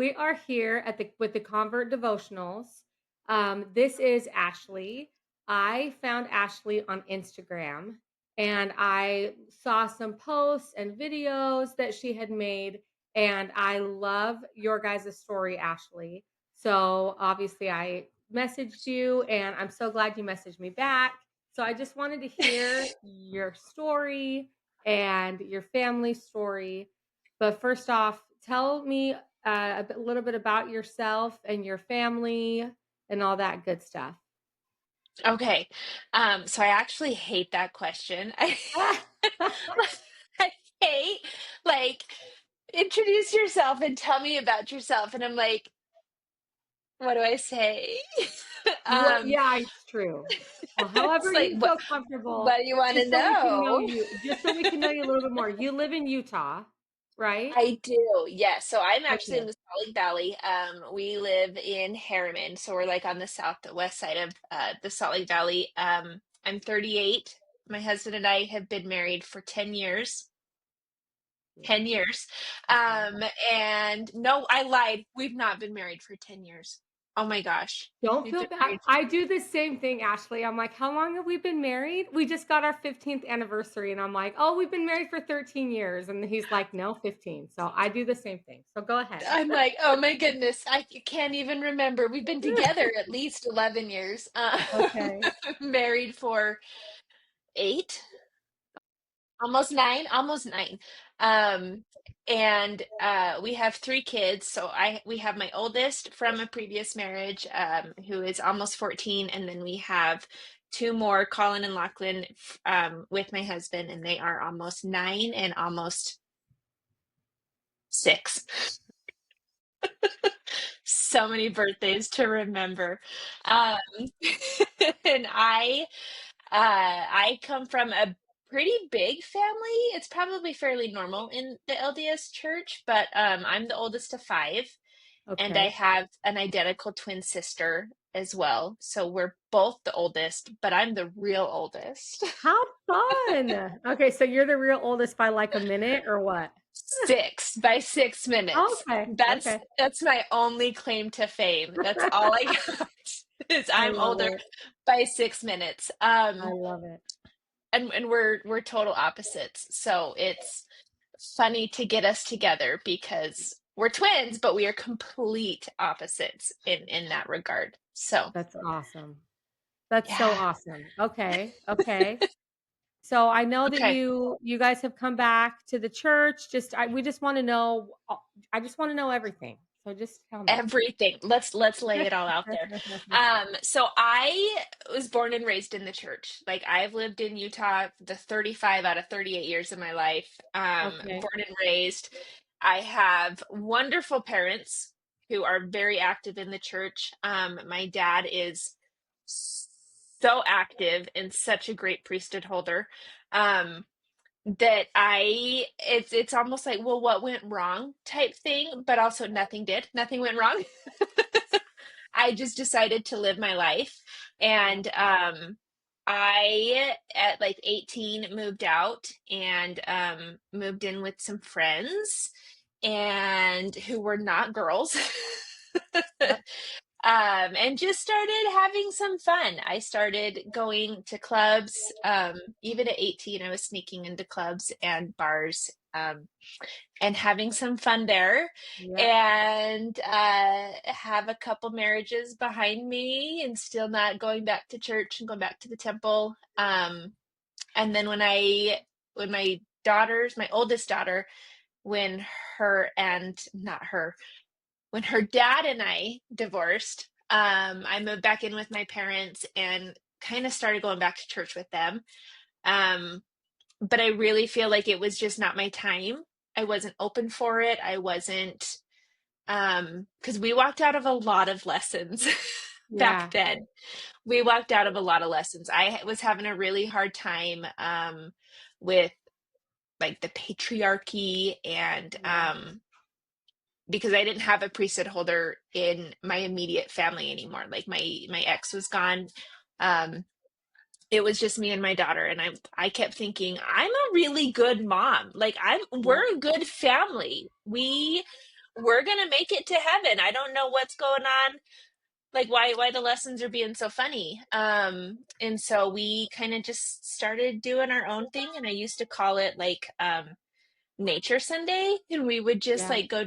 We are here at the with the Convert Devotionals. This is Ashley. I found Ashley on Instagram and I saw some posts and videos that she had made, and I love your guys' story, Ashley. So obviously I messaged you and I'm so glad you messaged me back. So I just wanted to hear your story and your family story. But first off, tell me little bit about yourself and your family and all that good stuff. Okay. So I actually hate that question. I hate like introduce yourself and tell me about yourself. And I'm like, what do I say? What? um Yeah, it's true. Well, it's however like you what feel comfortable, what do you want to just so we can know know? you, just so we can know you a little bit more. You live in Utah, right? I do, yes. So I'm actually in Okay. the Salt Lake Valley. We live in Harriman, so we're like on the southwest side of the Salt Lake Valley. I'm 38. My husband and I have been married for 10 years. Yeah. 10 years. Okay. Um, and no, I lied. We've not been married for 10 years. Oh my gosh. Don't We've feel been bad. married. I do the same thing, Ashley. I'm like, how long have we been married? We just got our 15th anniversary. And I'm like, oh, we've been married for 13 years. And he's like, no, 15. So I do the same thing. So go ahead. I'm like, oh my goodness, can't even remember. We've been together at least 11 years. Okay. Married for 8, almost 9, almost 9. Um, and we have 3 kids. So we have my oldest from a previous marriage, who is almost 14, and then we have 2 more, Colin and Lachlan, with my husband, and they are almost 9 and almost 6. So many birthdays to remember. Um, and I come from a pretty big family. It's probably fairly normal in the LDS church, but I'm the oldest of 5, and I Okay. have an identical twin sister as well. So we're both the oldest, but I'm the real oldest. How fun. Okay, so you're the real oldest by like a minute or what? 6 by 6 minutes. Okay, That's okay. that's my only claim to fame. That's all I got is I I'm love older it. by 6 minutes. I love it. And we're total opposites. So it's funny to get us together because we're twins, but we are complete opposites in that regard. So, That's awesome. That's so yeah. awesome. Okay, okay. So I know that Okay. you guys have come back to the church. We just want to know. I just want to know everything. So just tell me. Everything. Let's lay it all out there. So I was born and raised in the church. Like I've lived in Utah the 35 out of 38 years of my life. Okay. Born and raised. I have wonderful parents who are very active in the church. My dad is so active and such a great priesthood holder. Um, that it's almost like, well, what went wrong type thing, but also nothing did. Nothing went wrong. I just decided to live my life. Yeah. And I, at like 18, moved out and moved in with some friends and who were not girls. Yep. And just started having some fun. I started going to clubs. Even at 18, I was sneaking into clubs and bars, and having some fun there, Yep. and have a couple marriages behind me and still not going back to church and going back to the temple. And then when my oldest daughter, when her and not her, when her dad and I divorced, I moved back in with my parents and kind of started going back to church with them. Um, but I really feel like it was just not my time. I wasn't open for it. I wasn't, because we walked out of a lot of lessons back Yeah. then. We walked out of a lot of lessons. I was having a really hard time with like the patriarchy and Yeah. because I didn't have a priesthood holder in my immediate family anymore. Like my ex was gone. Um, it was just me and my daughter, and I kept thinking I'm a really good mom. Like Yep. we're a good family. we're gonna make it to heaven. I don't know what's going on, like why the lessons are being so funny. And so we kind of just started doing our own thing, and I used to call it like nature Sunday, and we would just Yeah. like go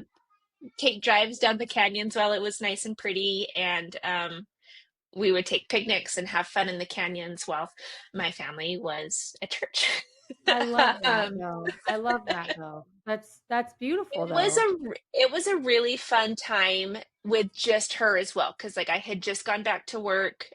take drives down the canyons while it was nice and pretty, and we would take picnics and have fun in the canyons while my family was at church. I love that um, though. I love that though. That's beautiful It was though. it was a really fun time with just her as well, because like I had just gone back to work.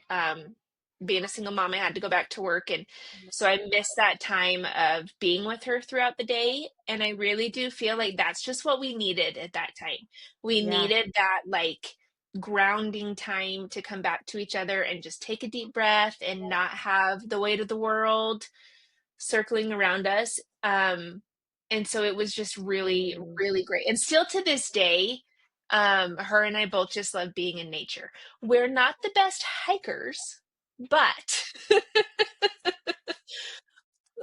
Being a single mom, I had to go back to work, and so I missed that time of being with her throughout the day. And I really do feel like that's just what we needed at that time. We Yeah. needed that like grounding time to come back to each other and just take a deep breath and not have the weight of the world circling around us. And so it was just really, Totally. really great. And still to this day, her and I both just love being in nature. We're not the best hikers, but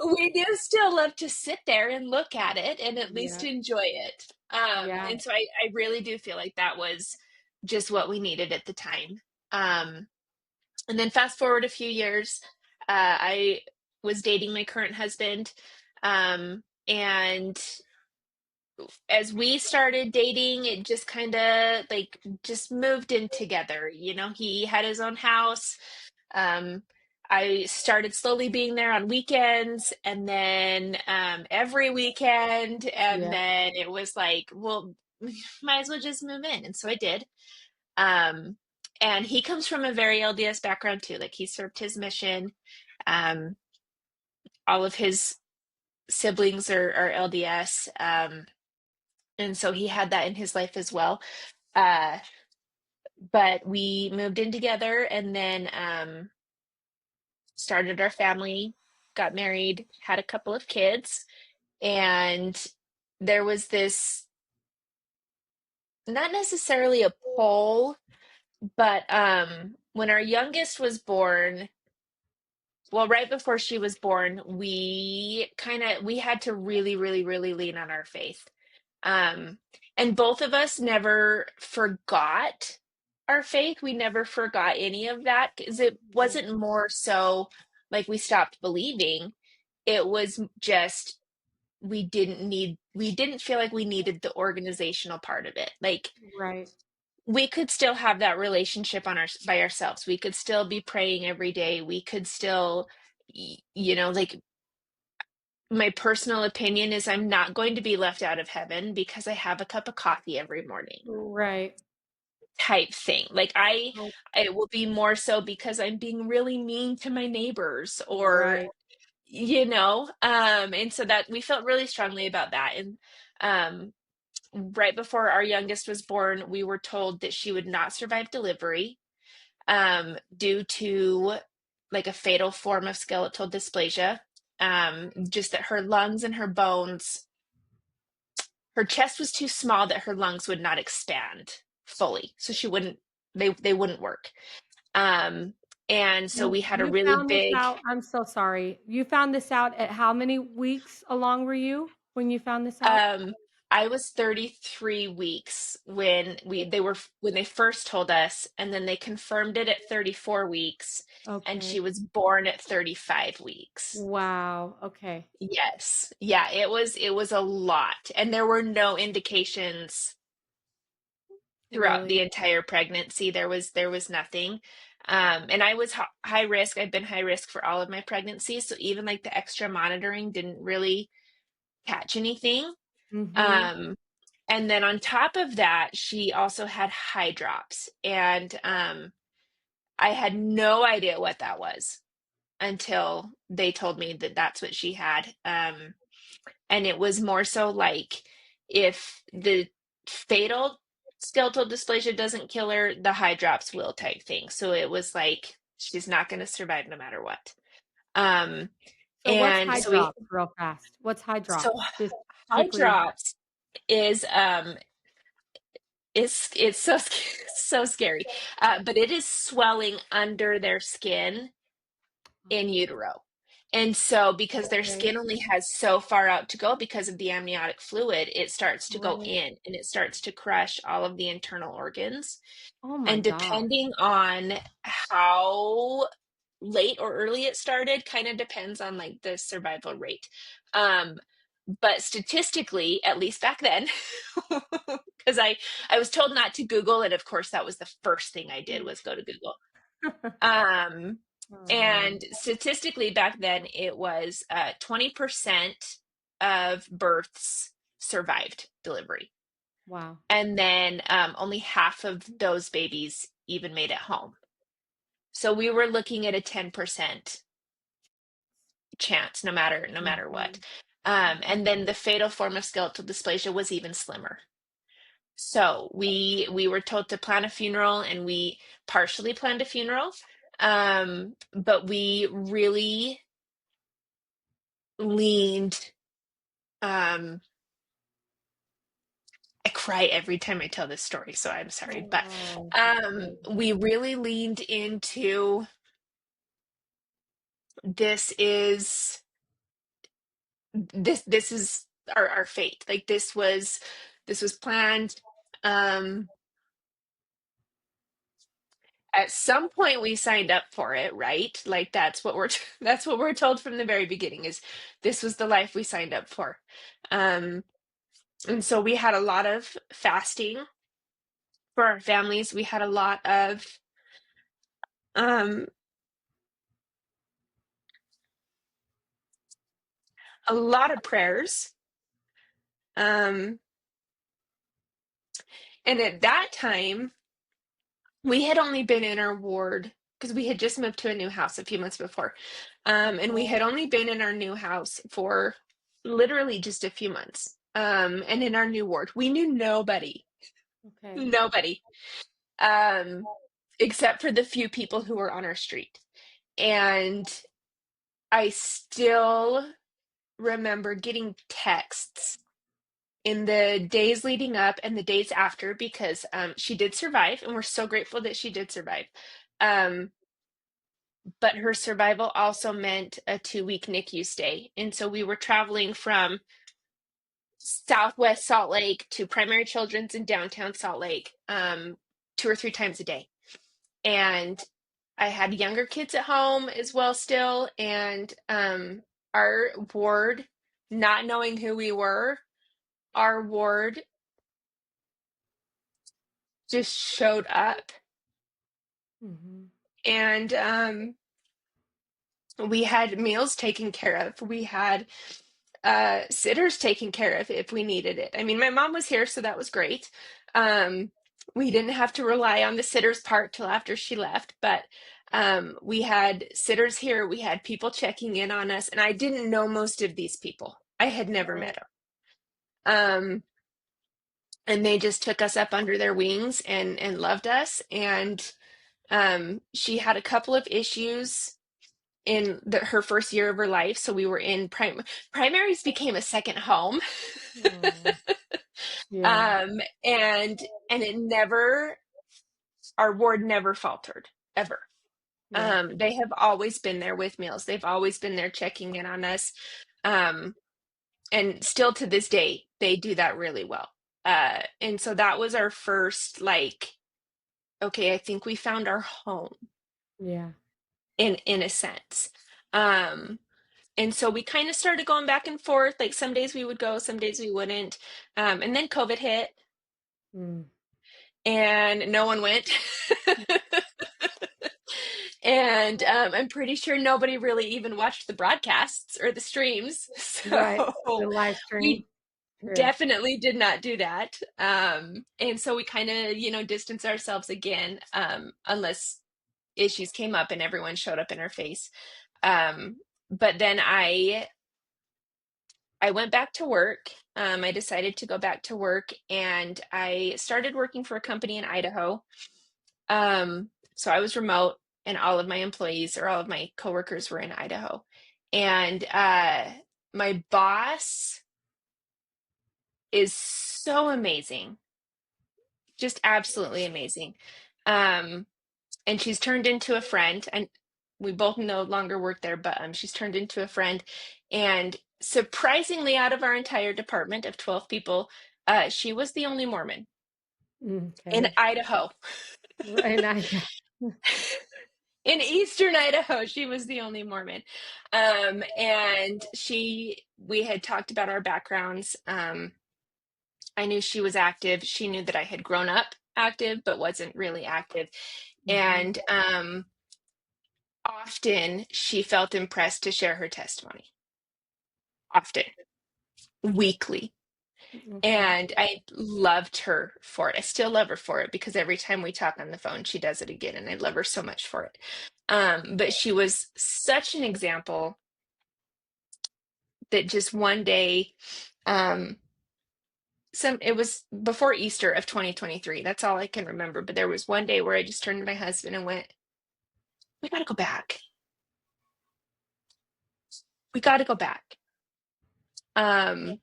we do still love to sit there and look at it and at least Yeah. enjoy it. Yeah. And so I really do feel like that was just what we needed at the time. Um, and then fast forward a few years, I was dating my current husband. And as we started dating, it just kind of like just moved in together. You know, he had his own house. Um, I started slowly being there on weekends, and then every weekend. And Yeah. then it was like, well, might as well just move in. And so I did. Um, and he comes from a very LDS background too. Like he served his mission. Um, all of his siblings are LDS. And so he had that in his life as well. Uh, but we moved in together, and then started our family, got married, had a couple of kids. And there was this, not necessarily a poll, but when our youngest was born, well, right before she was born, we had to really, really, really lean on our faith. Um, and both of us never forgot our faith. We never forgot any of that, because it Mhm. wasn't more so like we stopped believing. It was just we didn't feel like we needed the organizational part of it. Like Right. we could still have that relationship on our by ourselves. We could still be praying every day. We could still, like my personal opinion is I'm not going to be left out of heaven because I have a cup of coffee every morning Right. type thing. Like I Oh, it will be more so because I'm being really mean to my neighbors, or right. and so that we felt really strongly about that. And um right before our youngest was born, we were told that she would not survive delivery due to like a fatal form of skeletal dysplasia. Just that her lungs and her bones, her chest was too small that her lungs would not expand fully. So she wouldn't, they wouldn't work. Um, and so And we had a you really found this big, out, I'm so sorry. You found this out at how many weeks along were you when you found this out? um, I was 33 weeks when when they first told us, and then they confirmed it at 34 weeks, and she Okay. was born at 35 weeks. Wow. Okay. Yes. Yeah, it was a lot. And there were no indications throughout the Really? entire pregnancy. There was nothing. And I was high risk. I've been high risk for all of my pregnancies, so even like the extra monitoring didn't really catch anything. Mhm. Um, and then on top of that, she also had high drops, and I had no idea what that was until they told me that that's what she had. And it was more so like if the fatal skeletal dysplasia doesn't kill her, the high drops will type thing. So it was like she's not going to survive no matter what. Um, So what's and high so we drops real fast? What's high so drops? Just high quickly. drops is it's so so scary, but it is swelling under their skin in utero. And so, because their Okay. skin only has so far out to go because of the amniotic fluid, it starts to go Right. in and it starts to crush all of the internal organs. Oh my And god. depending on how late or early it started, kind of depends on like the survival rate. Um, but statistically, at least back then, because I was told not to Google, and of course that was the first thing I did was go to Google. Um, Oh, and statistically back then, it was 20% of births survived delivery. wow. And then only half of those babies even made it home. So we were looking at a 10% chance, no matter what. Mhm. Mhm. And then the fatal form of skeletal dysplasia was even slimmer. So we were told to plan a funeral, and we partially planned a funeral. But we really leaned. Um, I cry every time I tell this story, so I'm sorry, but Oh, that's okay. we really leaned into this is this is our fate. Like this was planned. Um, at some point we signed up for it, right? Like that's what we're that's what we're told from the very beginning is this was the life we signed up for. Um, and so we had a lot of fasting for our families. We had um a lot of prayers. Um, and at that time, we had only been in our ward because we had just moved to a new house a few months before. And we Okay. had only been in our new house for literally just a few months. And in our new ward, we knew nobody, Okay. nobody, um, except for the few people who were on our street. And I still remember getting texts in the days leading up and the days after because she did survive, and we're so grateful that she did survive. Um, but her survival also meant a 2-week NICU stay. And so we were traveling from Southwest Salt Lake to Primary Children's in downtown Salt Lake 2 or 3 times a day. And I had younger kids at home as well still. And our ward, not knowing who we were, our ward just showed up. Mhm. And we had meals taken care of. We had sitters taken care of if we needed it. I mean, my mom was here, so that was great. Um, we didn't have to rely on the sitter's part till after she left, but we had sitters here. We had people checking in on us, and I didn't know most of these people. I had never Right. met them. And they just took us up under their wings and loved us. And she had a couple of issues in her first year of her life. So we were in primaries became a second home. Oh, yeah. And it never, our ward never faltered ever. Yeah. They have always been there with meals. They've always been there checking in on us. Um, and still to this day, they do that really well. And so that was our first, like, okay, I think we found our home Yeah. in a sense. Um, And so we kind of started going back and forth. Like some days we would go, some days we wouldn't. And then COVID hit Mm. and no one went. And I'm pretty sure nobody really even watched the broadcasts or the streams. Right. The So live stream. we True. definitely did not do that. And so we kind of, distance ourselves again, unless issues came up and everyone showed up in our face. But then I went back to work. I decided to go back to work and I started working for a company in Idaho. So I was remote and all of my employees or all of my coworkers were in Idaho. And my boss is so amazing, just absolutely amazing. Um, and she's turned into a friend. And we both no longer work there, but she's turned into a friend. And surprisingly, out of our entire department of 12 people, she was the only Mormon in Okay. Idaho. And I In Eastern Idaho, she was the only Mormon. And we had talked about our backgrounds. I knew she was active. She knew that I had grown up active, but wasn't really active. Mhm. And often she felt impressed to share her testimony. Often, weekly. Okay. And I loved her for it. I still love her for it because every time we talk on the phone, she does it again, and I love her so much for it. But she was such an example that just one day, um, it was before Easter of 2023. That's all I can remember. But there was one day where I just turned to my husband and went, "We got to go back. We got to go back." Um,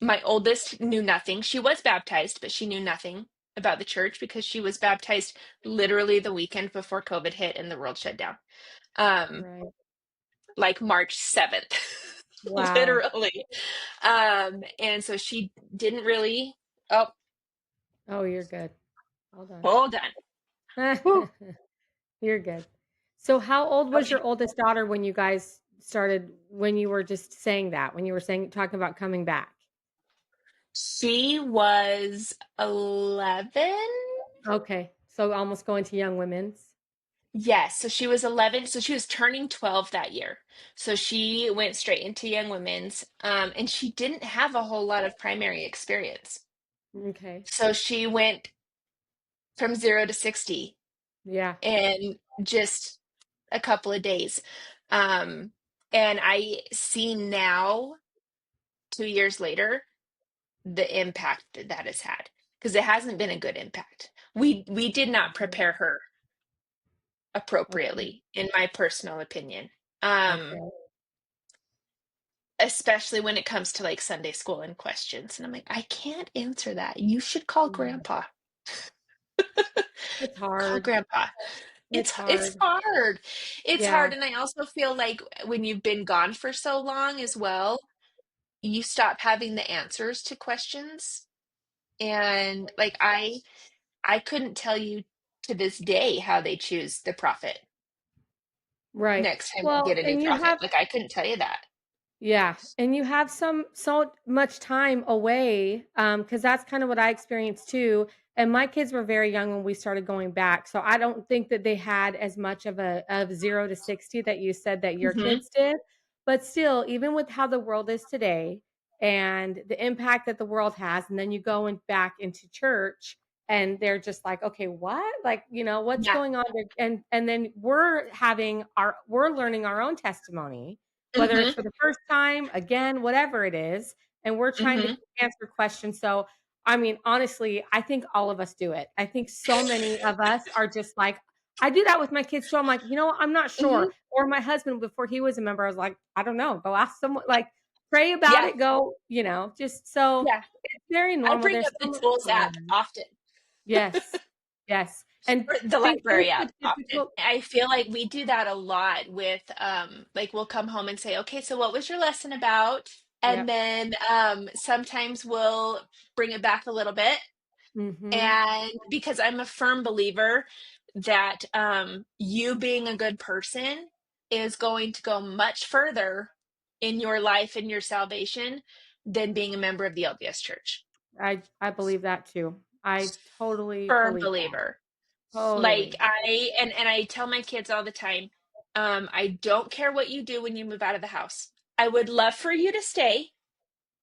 my oldest knew nothing. She was baptized, but she knew nothing about the church because she was baptized literally the weekend before COVID hit and the world shut down. Um, Right. like March 7th, Wow. literally. And so she didn't really, oh, Oh, you're good. Hold on. hold on. Whew. You're good. So how old was Okay. your oldest daughter when you guys started when you were just saying that, when you were saying talking about coming back? She was 11. Okay. So almost going to Young Women's. Yes, so she was 11. So she was turning 12 that year. So she went straight into Young Women's, and she didn't have a whole lot of primary experience. Okay. So she went from 0 to 60 Yeah. in just a couple of days. Um, and I see now, 2 years later, the impact that that has had because it hasn't been a good impact. We did not Mhm. prepare her Okay. appropriately, in my personal opinion. Um, Okay. especially when it comes to like Sunday school and questions. And I'm like, I can't answer that. You should call Yeah. grandpa. It's Call hard. grandpa. It's It's hard. hard. It's hard. Yeah. And I also feel like when you've been gone for so long as well, you stop having the answers to questions. And like I couldn't tell you to this day how they choose the prophet Right. next time we Well, get a new and you prophet. have Like I couldn't tell you that. yeah, and you have so much time away, because that's kind of what I experienced too. And my kids were very young when we started going back, so I don't think that they had as much of a of 0 to 60 that you said that your Hmm. kids did. But still, even with how the world is today and the impact that the world has, and then you go and back into church, and they're just like, okay, what? Like, what's Yeah. going on there? And then we're learning our own testimony whether it's Hmm. for the first time, again, whatever it is, and we're trying to Hmm. answer questions. So, I mean, honestly, I think all of us do it. I think so many of us are just like, I do that with my kids too. I'm like, I'm not Hmm. sure. Or my husband, before he was a member, I was like, I don't know. Go ask someone, like, pray about Yeah. it. Go, just so Yeah. it's very I normal. bring There's up so the much tools to app learn. often. Yes. Yes. And Or the think library the app often. difficult. I feel like we do that a lot with like we'll come home and say, "Okay, so what was your lesson about?" And Yep. then sometimes we'll bring it back a little bit. Mm-hmm. And because I'm a firm believer that you being a good person is going to go much further in your life and your salvation than being a member of the LDS church. I believe that too. I totally Firm believe that. believer. Like Totally. and I tell my kids all the time, I don't care what you do when you move out of the house. I would love for you to stay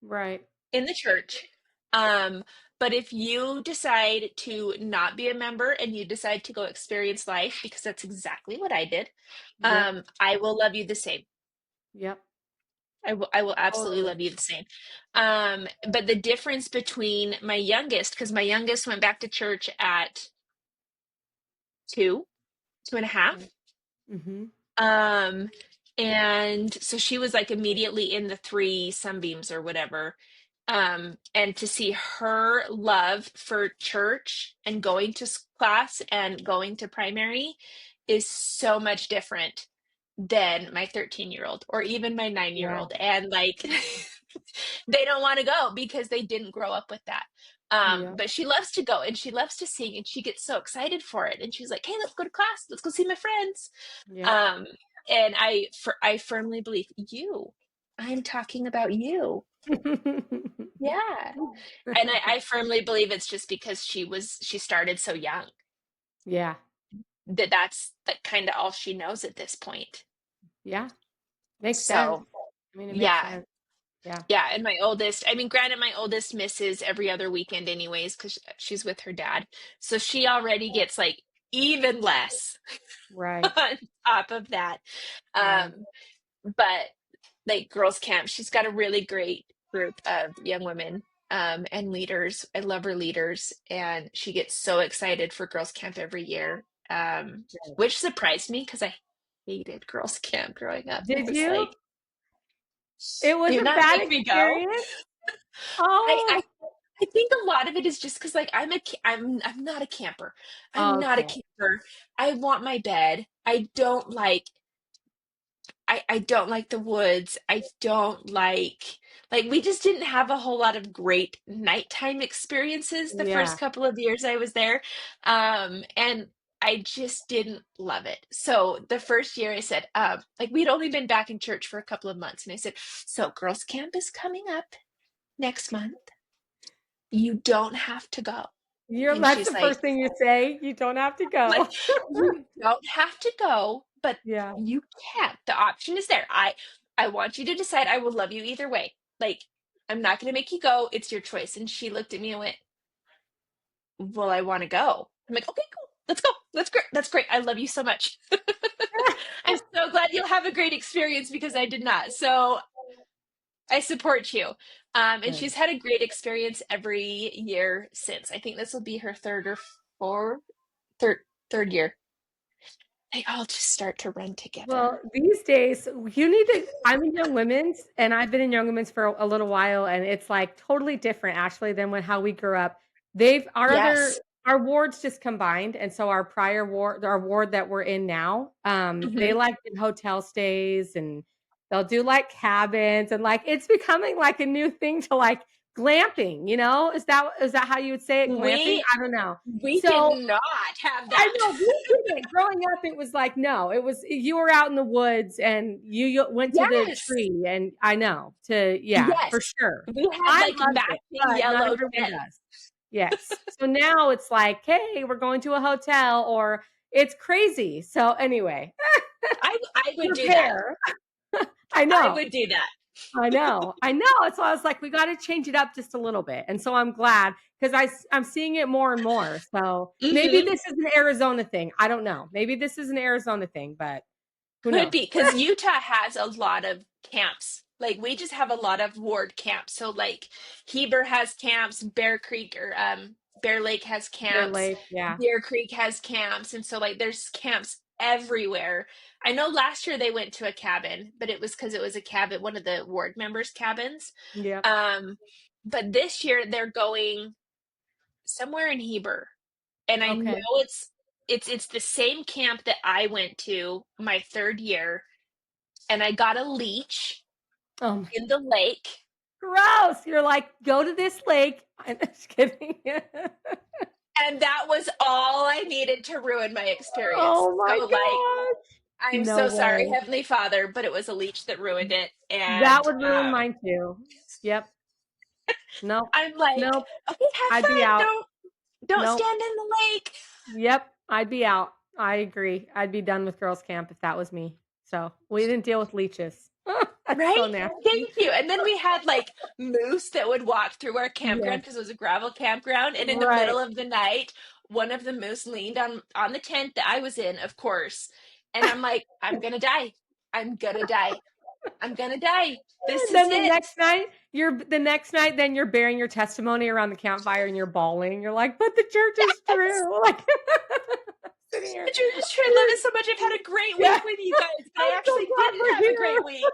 Right. in the church. Um, but if you decide to not be a member and you decide to go experience life, because that's exactly what I did, Yep. I will love you the same. Yep. I will absolutely Totally. love you the same. But the difference between my youngest, because my youngest went back to church at 2.5. Okay. Mhm. Um, and so she was like immediately in the three sunbeams or whatever. And to see her love for church and going to class and going to primary is so much different than my 13-year-old or even my Yeah. 9-year-old. And like they don't want to go because they didn't grow up with that. Yeah. But she loves to go and she loves to sing and she gets so excited for it. And she's like, "Hey, let's go to class. Let's go see my friends." Yep. Um, and I firmly believe you. I'm talking about you. Yeah. And I firmly believe it's just because she started so young Yeah. that that's like kind of all she knows at this point. Yeah. Makes sense. So, I mean, it makes yeah. sense. Yeah. Yeah, and my oldest, I mean, granted, my oldest misses every other weekend anyways because she's with her dad. So she already gets like even less Right. on top of that. Right. Um, but like girls' camp, she's got a really great group of young women and leaders. I love her leaders, and she gets so excited for girls' camp every year, Good. which surprised me because I hated girls' camp growing up. I Did was you? like, It was do a not bad make me go. experience? I Oh. I I think a lot of it is just because like I'm not a camper. I'm not a Okay. camper. I want my bed. I don't like the woods. I don't like we just didn't have a whole lot of great nighttime experiences the first Yeah. couple of years I was there. And I just didn't love it. So the first year I said, like we'd only been back in church for a couple of months, and I said, "So girls' camp is coming up next month. You don't have to go." And That's she's the first thing you say. You don't have to like, go. "You don't have to go, but Yeah. you can. The option is there. I want you to decide. I will love you either way. Like, I'm not going to make you go. It's your choice." And she looked at me and went, "Well, I want to go." I'm like, "Okay, cool. Let's go. That's great. That's great. I love you so much." I'm so glad you'll have a great experience because I did not. So I support you. And Good. she's had a great experience every year since. I think this will be her third or fourth, third, third year. They all just start to run Well, together. these days, you need to I'm in Young Women's, and I've been in Young Women's for a little while, and it's, like, totally different, actually, than when how we grew up. They've Yes. our wards just combined, and so our ward that we're in now, they, Mhm. like, do hotel stays, and they'll do, like, cabins, and, like, it's becoming, like, a new thing to, like, glamping, you know? Is that how you would say it, glamping? We I don't know. we did So not have I that. know, we didn't. Growing up, it was like, no, it was you were out in the woods and you went to the Yes. tree and I know, yeah, Yes. for sure. We had, I like, loved it, matching but not yellow everyone tents. does. Yes. So now it's like, "Hey, we're going to a hotel," or it's crazy. So anyway, I would do that. prepare. I I know. would do that. I know, I know, so I was like, "We gotta change it up just a little bit," and so I'm glad 'cause I'm seeing it more and more, so maybe Mhm. this is an Arizona thing, I don't know. Maybe this is an Arizona thing, but who Could be knows? because Utah has a lot of camps. Like, we just have a lot of ward camps. So, like, Heber has camps, Bear Creek or Bear Lake has Bear camps, Lake, yeah. Deer Creek has camps, and so like there's camps everywhere. I know last year they went to a cabin, but it was because it was a cabin, one of the ward members' cabins. Yep, Um, but this year they're going somewhere in Heber, and I know okay. it's the same camp that I went to my third year, and I got a leech Oh my in the lake, gross! You're like, "Go to this lake." I'm just kidding. and that was all I needed to ruin my experience. Oh my So, like, gosh. I'm No so sorry, way. Heavenly Father, but it was a leech that ruined it. That And would ruin mine too. Yep. Nope. I'm like, Nope. okay, have I'd be fun. out. Don't Nope. stand in the lake. Yep, I'd be out. I agree. I'd be done with girls' camp if that was me. So, we didn't deal with leeches. That's Right? so nasty. Thank you. And then we had like moose that would walk through our campground Yes. because it was a gravel campground. And in the Right. middle of the night, one of the moose leaned on the tent that I was in, of course. And I'm like, I'm gonna die. I'm gonna die. I'm gonna die. This And is then it. the next night, then you're bearing your testimony around the campfire and you're bawling. You're like, "But the church is Yes. true." Like, sitting here. But you're just trying to love it so much. I've had a great Yeah. week with you guys, but I I'm so actually glad didn't we're have a here. great week.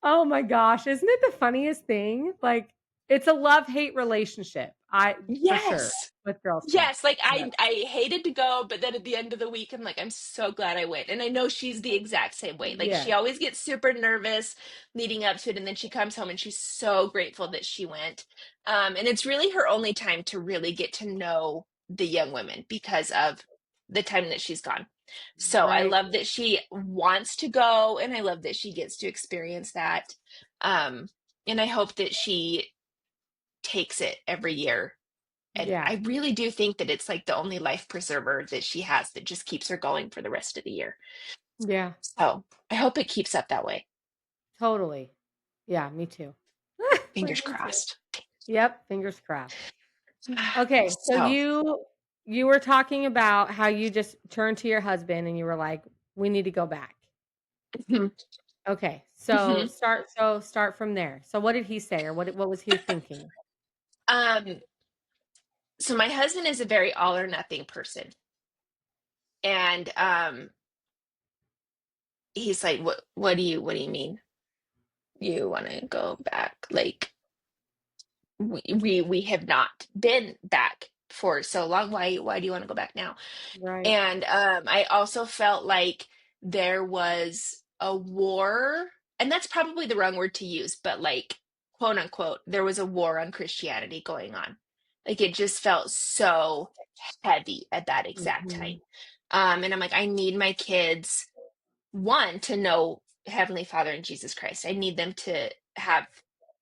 Oh my gosh, isn't it the funniest thing? Like, it's a love-hate relationship. For sure, Yes. with Girl Yes, Scouts. like Yep. I hated to go, but then at the end of the week, I'm like, I'm so glad I went. And I know she's the exact same way. Like she Yes, always gets super nervous leading up to it, and then she comes home and she's so grateful that she went. And it's really her only time to really get to know the young women because of the time that she's gone. So I right. love that she wants to go, and I love that she gets to experience that. Um, and I hope that she takes it every year, and Yeah, I really do think that it's like the only life preserver that she has that just keeps her going for the rest of the year. yeah, So I hope it keeps up that way. totally. Yeah, me too. Fingers Like, me too. crossed. Yep, fingers crossed. Okay, so So, you were talking about how you just turned to your husband and you were like, "We need to go back." mhm, Okay, mhm. start from there. So what did he say, or what was he thinking? um, so my husband is a very all or nothing person. And he's like, what do you mean? You want to go back? Like we have not been back for so long. Why do you want to go back now? Right. And I also felt like there was a war, and that's probably the wrong word to use, but like, quote unquote, there was a war on Christianity going on. Like it just felt so heavy at that exact Mhm. time. And I'm like, I need my kids, one, to know Heavenly Father and Jesus Christ. I need them to have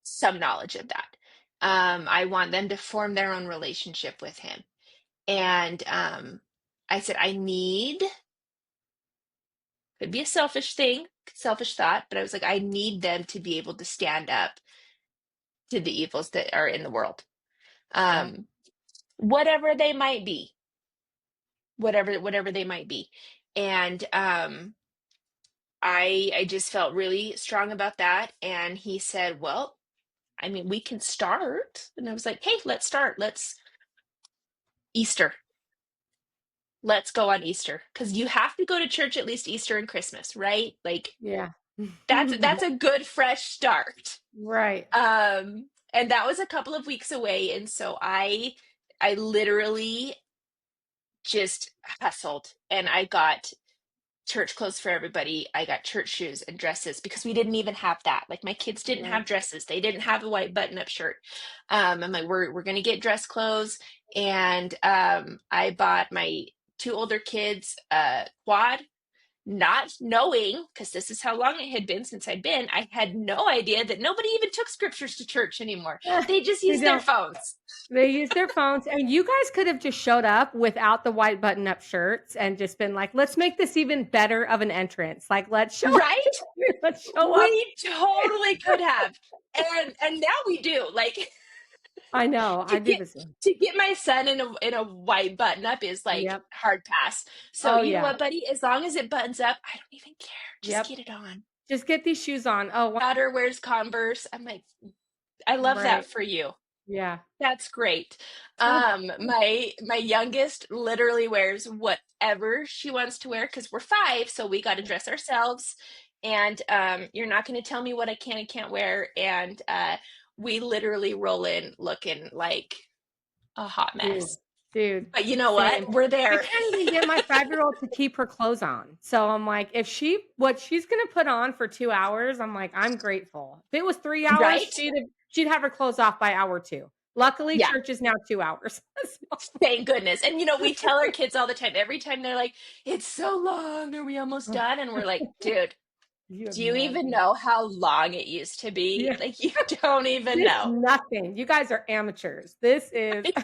some knowledge of that. I want them to form their own relationship with Him. And I said, I need, could be a selfish thing, selfish thought, but I was like, I need them to be able to stand up to the evils that are in the world. Yeah. Um, whatever they might be, whatever they might be. And I just felt really strong about that. And he said, well, I mean, we can start. And I was like, hey, let's start. Let's Easter. Let's go on Easter. Because you have to go to church at least Easter and Christmas, right? Like Yeah. that's a good fresh start. Right. And that was a couple of weeks away. And so I literally just hustled, and I got church clothes for everybody. I got church shoes and dresses because we didn't even have that. Like my kids didn't have Right. dresses. They didn't have a white button-up shirt. I'm like, we're gonna get dress clothes. And I bought my two older kids quad, not knowing, because this is how long it had been since I'd been, I had no idea that nobody even took scriptures to church anymore. They just They used their don't. phones. They use their phones, and you guys could have just showed up without the white button-up shirts and just been like, "Let's make this even better of an entrance. Like, let's show up. Right? Let's show up." We totally could have. And now we do. Like I know. to I do get this one. to get my son in a white button up is like Yep. hard pass. So Oh you know yeah. what, buddy? As long as it buttons up, I don't even care. Just Yep. get it on. Just get these shoes on. Oh, Daughter wears Converse. I'm like, I love that right. for you. Yeah. That's great. My youngest literally wears whatever she wants to wear because we're five, so we got to dress ourselves. And you're not going to tell me what I can and can't wear. And we literally roll in looking like a hot Dude, mess. dude, But you know what? same. We're I there. can't even get my 5-year-old to keep her clothes on. So I'm like, if what she's gonna put on for 2 hours, I'm like, I'm grateful. If it was 3 hours, Right? she'd have her clothes off by hour 2. Luckily, Yeah. church is now 2 hours. Thank goodness. And we tell our kids all the time, every time they're like, it's so long, are we almost So done? And we're like, dude, you have do you no even idea. know how long it used to be? Yeah. Like, you don't even This know. nothing. You guys are amateurs. This is this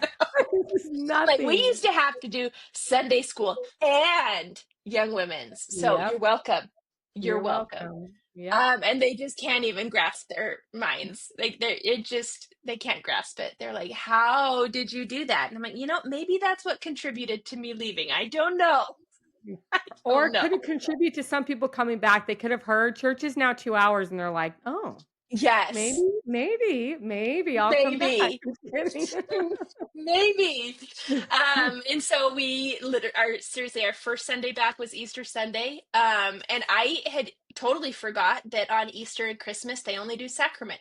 is Like, we nothing. used to have to do Sunday school and young women's. So you're Yep. welcome. You're You're welcome. welcome. Yep. And they just can't even grasp their minds. Like they can't grasp it. They're like, how did you do that? And I'm like, maybe that's what contributed to me leaving. I don't know. Or Don't know. could it contribute to some people coming back? They could have heard church is now 2 hours and they're like, "Oh, maybe, Yes, maybe I'll come back." maybe. Just kidding. Maybe. And so we literally, seriously, our first Sunday back was Easter Sunday. And I had totally forgot that on Easter and Christmas they only do sacrament.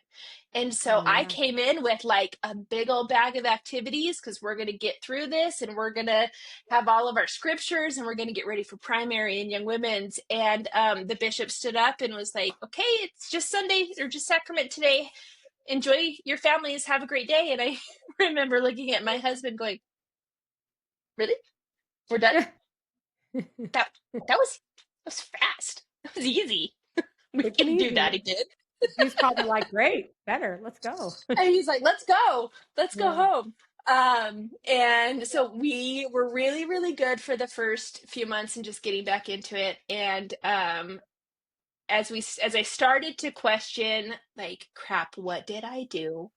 And so Oh, I yeah. came in with like a big old bag of activities because we're going to get through this and we're going to have all of our scriptures and we're going to get ready for primary and young women's. And the bishop stood up and was like, okay, it's just Sunday or just sacrament today. Enjoy your families. Have a great day. And I remember looking at my husband going, really? We're done? That that was fast. That was easy. We Quick and can do easy. that again. He's probably like, "Great, better, let's go." And he's like, let's go Yeah. home. And so we were really, really good for the first few months and just getting back into it. And as I started to question, like, crap, what did I do?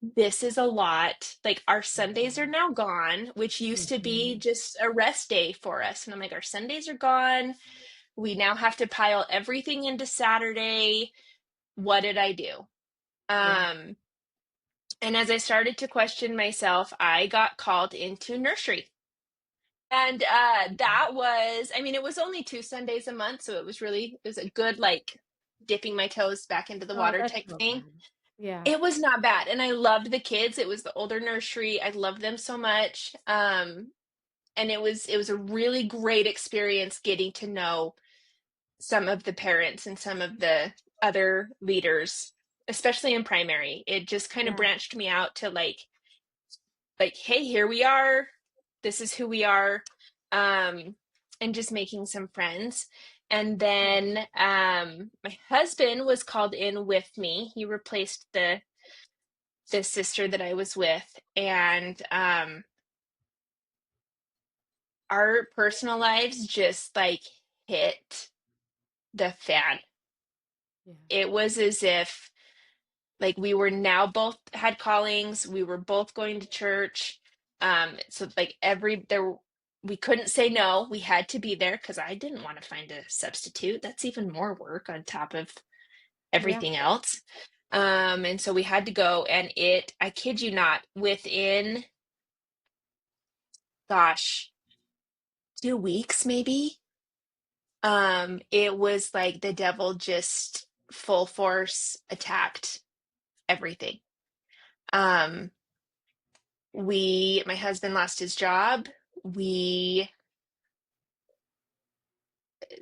This is a lot. Like, our Sundays are now gone, which used to be Mhm. just a rest day for us. And I'm like, our Sundays are gone. We now have to pile everything into Saturday. What did I do? Yeah. Um, And as I started to question myself, I got called into nursery. And that was, I mean, it was only 2 Sundays a month. So it was a good, like, dipping my toes back into the Oh, water that's type not thing. bad. Yeah. It was not bad. And I loved the kids. It was the older nursery. I loved them so much. And it was a really great experience getting to know some of the parents and some of the other leaders, especially in primary. It just kind of Yeah. branched me out to like, hey, here we are, this is who we are, um and just making some friends. And Yeah. then my husband was called in with me. He replaced the sister that I was with. And our personal lives just like hit the fan. Yeah. It was as if, like, we were now both had callings, we were both going to church. So like we couldn't say no, we had to be there because I didn't want to find a substitute. That's even more work on top of Yeah. everything else. And so we had to go, and I kid you not, within, gosh, 2 weeks maybe, it was like the devil just full force attacked everything. um my husband lost his job. We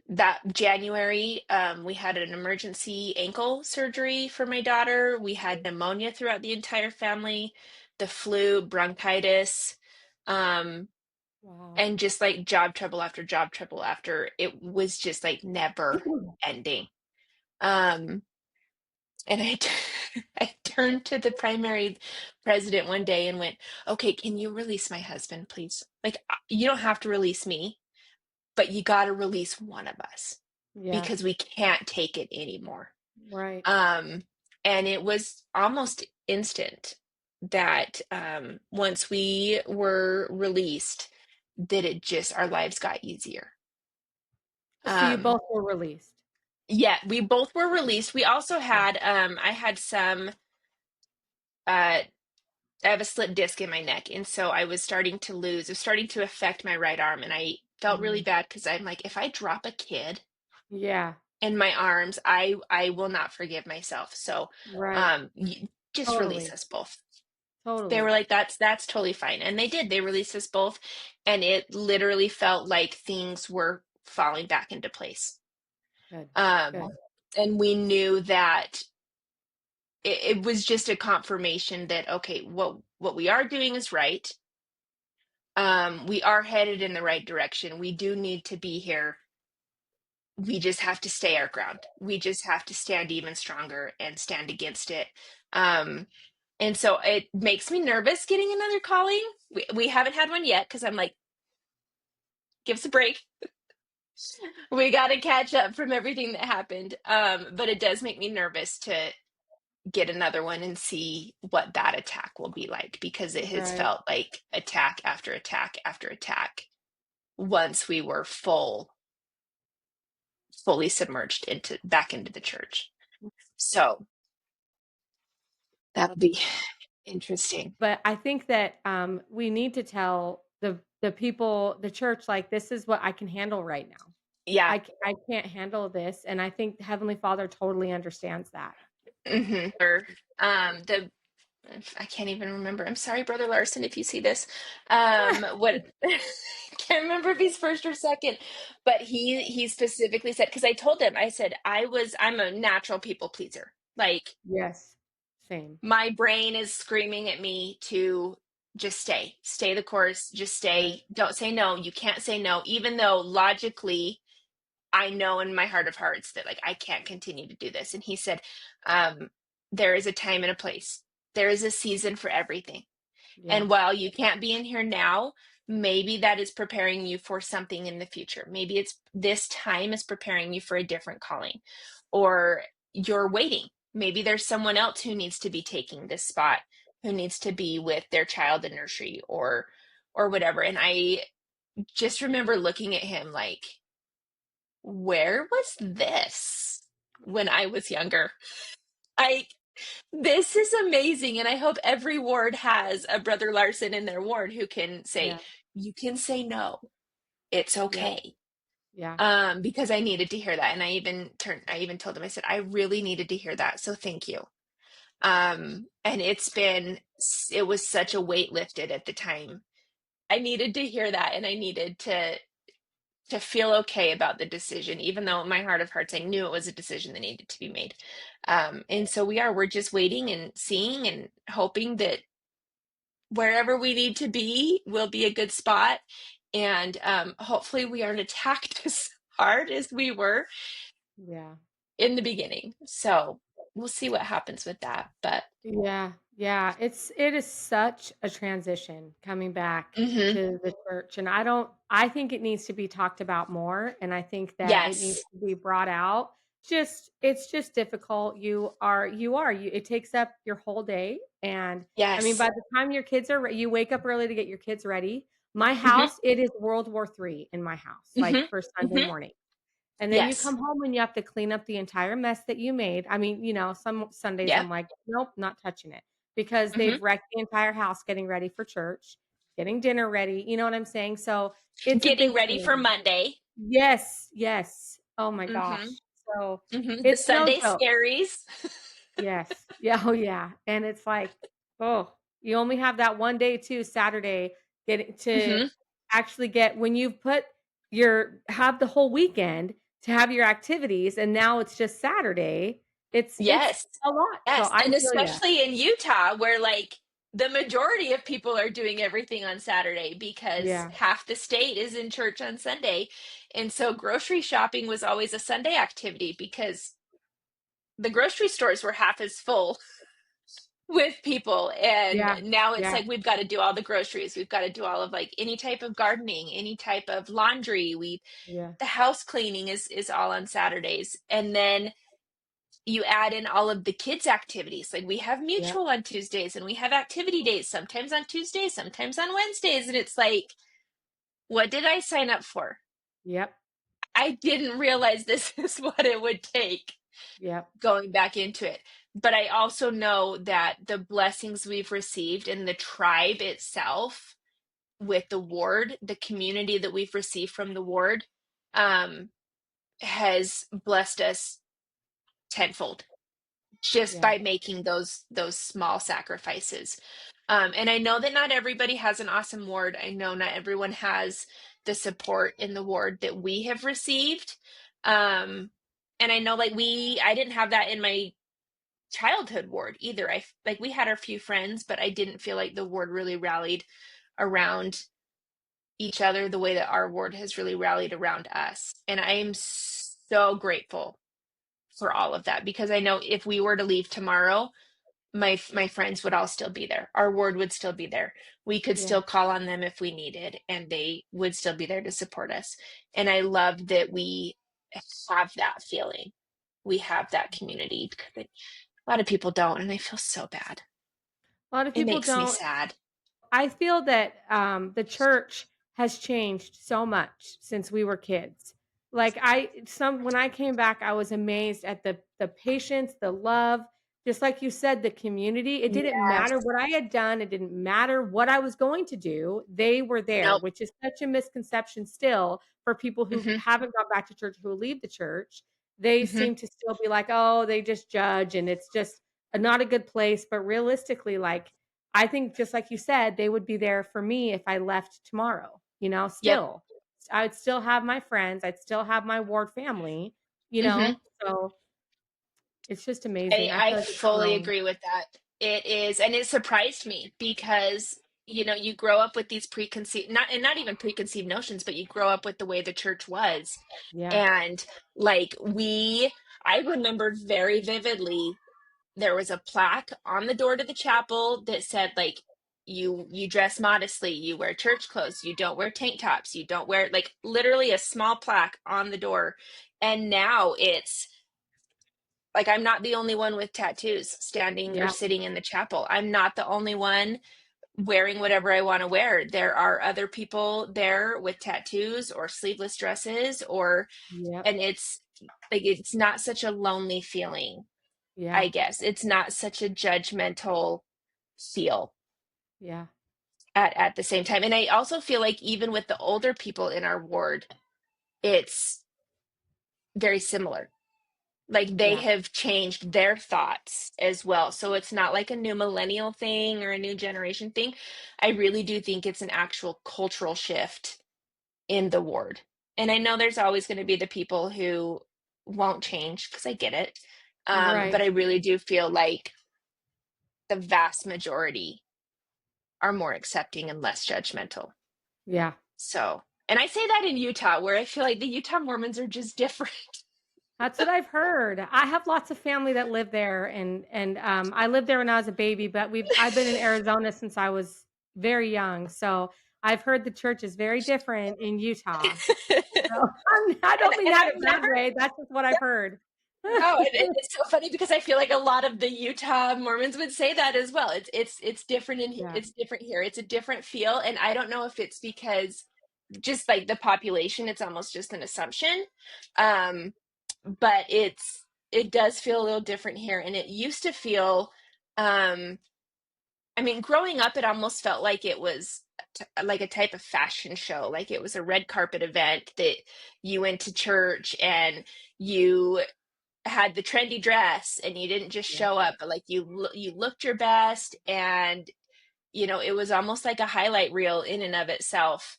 That January, we had an emergency ankle surgery for my daughter. We had pneumonia throughout the entire family, the flu, bronchitis, um, Wow. and just like job trouble after job trouble after. It was just like never ending. Um, and I turned to the primary president one day and went, "Okay, can you release my husband, please? Like, you don't have to release me, but you got to release one of us Yeah. because we can't take it anymore." Right. Um, and it was almost instant that once we were released, that our lives got easier. So you Um, both were released? yeah, we both were released. We also Yeah. had, I had uh, I have a slip disc in my neck. And so it was starting to affect my right arm. And I felt really Mm. bad because I'm like, if I drop a kid Yeah. in my arms, I will not forgive myself. So Right. just release Totally. us both. They were Totally. like, that's totally fine. And they did. They released us both. And it literally felt like things were falling back into place. Good. Good. Um, and we knew that it was just a confirmation that, okay, what we are doing is right. We are headed in the right direction. We do need to be here. We just have to stay our ground. We just have to stand even stronger and stand against it. Um, and so it makes me nervous getting another calling. We haven't had one yet because I'm like, give us a break. We got to catch up from everything that happened. But it does make me nervous to get another one and see what that attack will be like, because it has Right. felt like attack after attack after attack once we were fully submerged into back into the church. So that'll be interesting. But I think that, we need to tell the people, the church, like, "This is what I can handle right now." Yeah. I can't handle this, and I think the Heavenly Father totally understands that. Or the I can't even remember. I'm sorry, Brother Larson, if you see this. What can't remember if he's first or second, but he specifically said, because I told him, I said I'm a natural people pleaser. Like Yes. Same. my brain is screaming at me to just stay the course, just Right. stay, don't say no. You can't say no, even though logically I know in my heart of hearts that like I can't continue to do this. And he said, um, there is a time and a place. There is a season for everything. Yeah. And while you can't be in here now, maybe that is preparing you for something in the future. Maybe it's this time is preparing you for a different calling, or you're waiting. Maybe there's someone else who needs to be taking this spot, who needs to be with their child in nursery or whatever. And I just remember looking at him like, where was this when I was younger? I This is amazing, and I hope every ward has a Brother Larson in their ward who can say, Yeah. "You can say no. It's Yeah. okay." Yeah. Because I needed to hear that, and I even told him, I said, "I really needed to hear that, so thank you." And it was such a weight lifted at the time. I needed to hear that, and I needed to feel okay about the decision, even though in my heart of hearts, I knew it was a decision that needed to be made. And so we're just waiting and seeing and hoping that wherever we need to be will be a good spot. And hopefully we aren't attacked as hard as we were Yeah. in the beginning. So we'll see what happens with that. But Yeah, yeah, it is such a transition coming back mhm, to the church, and I think it needs to be talked about more, and I think that it needs yes, to be brought out. Just it's just difficult. You it takes up your whole day, and I mean, yes, by the time your kids are you wake up early to get your kids ready. My hmm, house, it is World War III in my house, like, hmm, for Sunday hmm, morning. And then you yes, come home and you have to clean up the entire mess that you made. I mean, some Sundays yeah, I'm like, "Nope, not touching it," because hmm, they've wrecked the entire house getting ready for church, getting dinner ready, you know what I'm saying? So, it's a getting big ready for change. Monday. Yes, yes. Oh my Hmm, gosh. So, hmm, the it's no Sunday joke. scaries. Yes. Yeah, oh yeah, and it's like, oh, you only have that one day too, Saturday, getting to Hmm, actually get when you've put your have the whole weekend to have your activities, and now it's just Saturday, it's yes. a lot, so Yes, I and feel ya. especially in Utah, where like the majority of people are doing everything on Saturday because Yeah, half the state is in church on Sunday. And so grocery shopping was always a Sunday activity because the grocery stores were half as full with people. And yeah, now it's yeah, like we've got to do all the groceries. We've got to do all of like any type of gardening, any type of laundry. We yeah, The house cleaning is all on Saturdays. And then you add in all of the kids' activities. Like we have yep, mutual on Tuesdays and we have activity days, sometimes on Tuesdays, sometimes on Wednesdays. And it's like, what did I sign up for? yep, I didn't realize this is what it would take yep, going back into it. But I also know that the blessings we've received in the tribe itself with the ward, the community that we've received from the ward, um, has blessed us tenfold just yeah, by making those small sacrifices. And I know that not everybody has an awesome ward. I know not everyone has the support in the ward that we have received. Um, and I know like I didn't have that in my childhood ward either. Like we had our few friends, but I didn't feel like the ward really rallied around each other the way that our ward has really rallied around us. And I am so grateful for all of that because I know if we were to leave tomorrow, my friends would all still be there. Our ward would still be there. We could yeah. still call on them if we needed, and they would still be there to support us. And I love that we have that feeling. We have that community. A lot of people don't, and I feel so bad. A lot of It people makes me don't. sad. I feel that, the church has changed so much since we were kids. Like, I some when I came back, I was amazed at the patience, the love, Just like you said, the community, it didn't matter Yes. what I had done, it didn't matter what I was going to do, they were there, Nope. which is such a misconception still for people who Mhm. haven't gone back to church, who leave the church. They Mhm. seem to still be like, "Oh, they just judge, and it's just not a good place," but realistically, like, I think just like you said, they would be there for me if I left tomorrow, Yep. still. I'd still have my friends, I'd still have my ward family, Mhm. so it's just I amazing. I I feel like it's fully grown. agree with that. It is, and it surprised me because, you grow up with these preconceived, not even preconceived notions, but you grow up with the way the church was. Yeah. And like I remember very vividly there was a plaque on the door to the chapel that said like you dress modestly, you wear church clothes, you don't wear tank tops, you don't wear, like, literally a small plaque on the door. And now it's like I'm not the only one with tattoos standing or Yeah, sitting in the chapel. I'm not the only one wearing whatever I want to wear. There are other people there with tattoos or sleeveless dresses, or yep, and it's like it's not such a lonely feeling, yeah, I guess. It's not such a judgmental feel yeah, at the same time. And I also feel like even with the older people in our ward, it's very similar. Like they yeah, have changed their thoughts as well. So it's not like a new millennial thing or a new generation thing. I really do think it's an actual cultural shift in the ward. And I know there's always going to be the people who won't change because I get it. But right, I really do feel like the vast majority are more accepting and less judgmental. yeah. So, and I say that in Utah, where I feel like the Utah Mormons are just different. That's what I've heard. I have lots of family that live there, and I lived there when I was a baby, but I've been in Arizona since I was very young, so I've heard the church is very different in Utah. So, I don't mean And that in I've a bad never, way, that's just what I've heard. no, it's so funny because I feel like a lot of the Utah Mormons would say that as well. It's different Yeah, it's different here. It's a different feel, and I don't know if it's because just like the population, it's almost just an assumption. Um, but it does feel a little different here, and it used to feel. I mean, growing up, it almost felt like it was like a type of fashion show, like it was a red carpet event that you went to church and you had the trendy dress and you didn't just yeah, show up, but like you looked your best, and it was almost like a highlight reel in and of itself,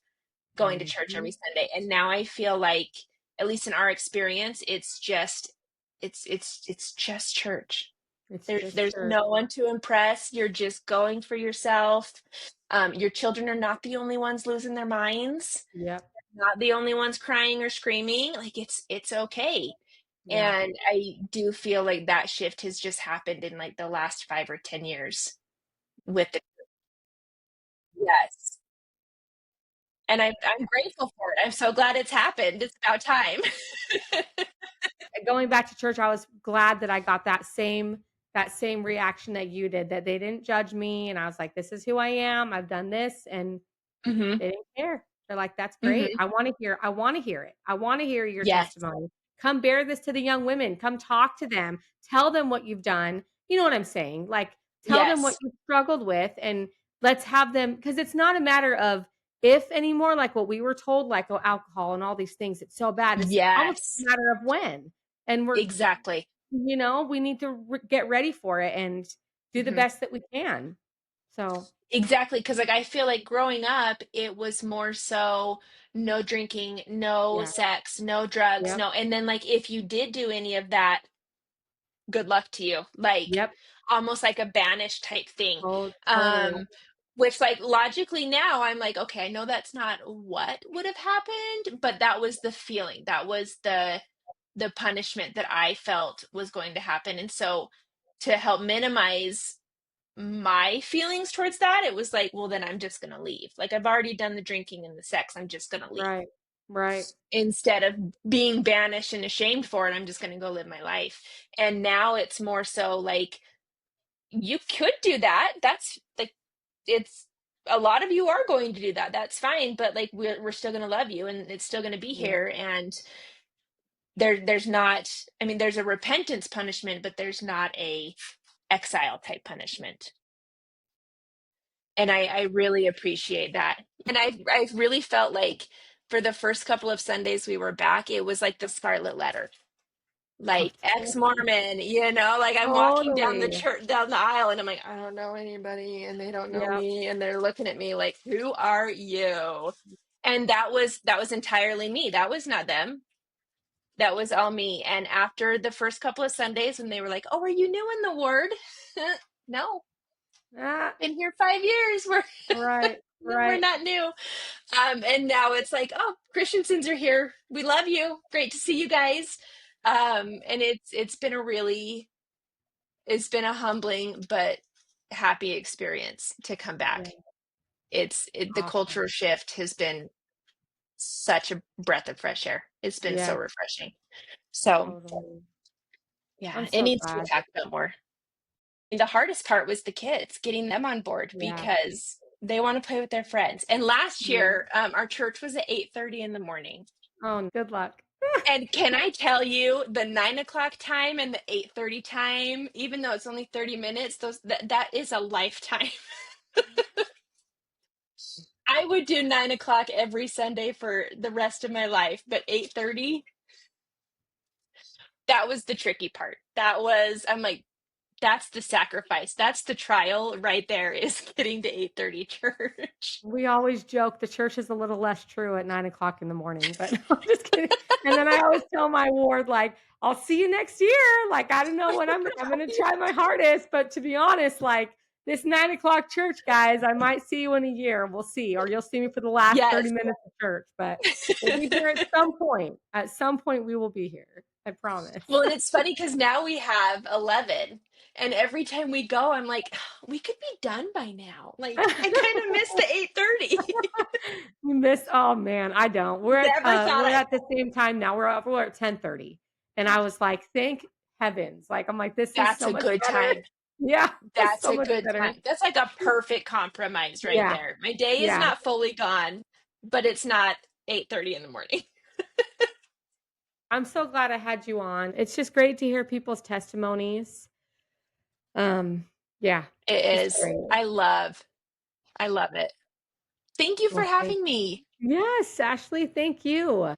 going to church every mhm. Sunday. And now I feel like, at least in our experience, it's just church. It's There's just there's church. no one to impress. You're just going for yourself. Your children are not the only ones losing their minds, Yep, not the only ones crying or screaming. Like it's okay. yeah, And I do feel like that shift has just happened in like the last 5 or 10 years with the, yes. And I'm grateful for it. I'm so glad it's happened. It's about time. going back to church, I was glad that I got that same reaction that you did, that they didn't judge me, and I was like, "This is who I am. I've done this," and Hmm. they didn't care. They're like, "That's great. Hmm. I wanna hear it. I wanna hear your Yes. testimony. Come bear this to the young women. Come talk to them. Tell them what you've done." You know what I'm saying? Like, tell them what Yes. you struggled with, and let's have them, because it's not a matter of if anymore, like what we were told, like, "Oh, alcohol and all these things, it's so bad." It's almost a Yes. matter of when. And Exactly. we need to get ready for it and do the Hmm. best that we can. So, Exactly, because like I feel like growing up, it was more so no drinking, no yeah. sex, no drugs, Yep. no. And then like if you did do any of that, good luck to you. Like Yep. almost like a banished type thing. Oh, totally. Um, which like logically now I'm like, okay, I know that's not what would have happened, but that was the feeling. That was the punishment that I felt was going to happen. And so to help minimize my feelings towards that, it was like, well, then I'm just gonna leave. Like I've already done the drinking and the sex, I'm just gonna leave. Right. Right. Instead of being banished and ashamed for it, I'm just gonna go live my life. And now it's more so like, you could do that. That's like, it's a lot of you are going to do that. That's fine, but like we're still gonna love you and it's still gonna be Yeah. here. And there's not, I mean, there's a repentance punishment, but there's not a exile type punishment. And I really appreciate that. And I really felt like for the first couple of Sundays we were back, it was like the Scarlet Letter, Oh, like ex-Mormon, like I'm walking down the totally. church, down the aisle, and I'm like, I don't know anybody, and they don't know Yep. me, and they're looking at me like, who are you? And that was entirely me. That was not them. That was all me. And after the first couple of Sundays, when they were like, "Oh, are you new in the ward?" No, Ah, been here 5 years. We're right, no, we're right. not new. And now it's like, oh, Christiansens are here. We love you. Great to see you guys. And it's been a humbling but happy experience to come Yeah, back. The awesome. culture shift has been such a breath of fresh air. It's been so Yeah, refreshing. So totally. I'm yeah, it so needs to be glad. talked about more. And the hardest part was the kids, getting them on board Yeah, because they want to play with their friends. And last yeah. year, our church was at 8:30 in the morning. Oh, good luck. And can I tell you, the 9 o'clock time and the 8:30 time, even though it's only 30 minutes, that is a lifetime. I would do 9 o'clock every Sunday for the rest of my life, but 8:30, that was the tricky part. I'm like, that's the sacrifice. That's the trial right there, is getting to 8:30 church. We always joke the church is a little less true at 9 o'clock in the morning, but I'm just kidding. And then I always tell my ward, like, I'll see you next year. Like, I don't know when I'm gonna try my hardest, but to be honest, like this 9 o'clock church, guys, I might see you in a year. We'll see. Or you'll see me for the last 30 Yes. minutes of church, but we'll be here at some point. At some point we will be here. I promise. Well, and it's funny because now we have 11. And every time we go, I'm like, we could be done by now. Like, I kind of miss the 8:30. You miss oh man, I don't. Never thought We're I. at the same time now. We're at 10:30. And I was like, thank heavens. Like I'm like, this is That's so a much good better. time. Yeah, it's That's so a much good better. time. That's like a perfect compromise right Yeah, there. My day is yeah. not fully gone, but it's not 8:30 in the morning. I'm so glad I had you on. It's just great to hear people's testimonies. Yeah, It it's just is. great. I love it. Thank you for Well, thank having me. Yes, Ashley, thank you.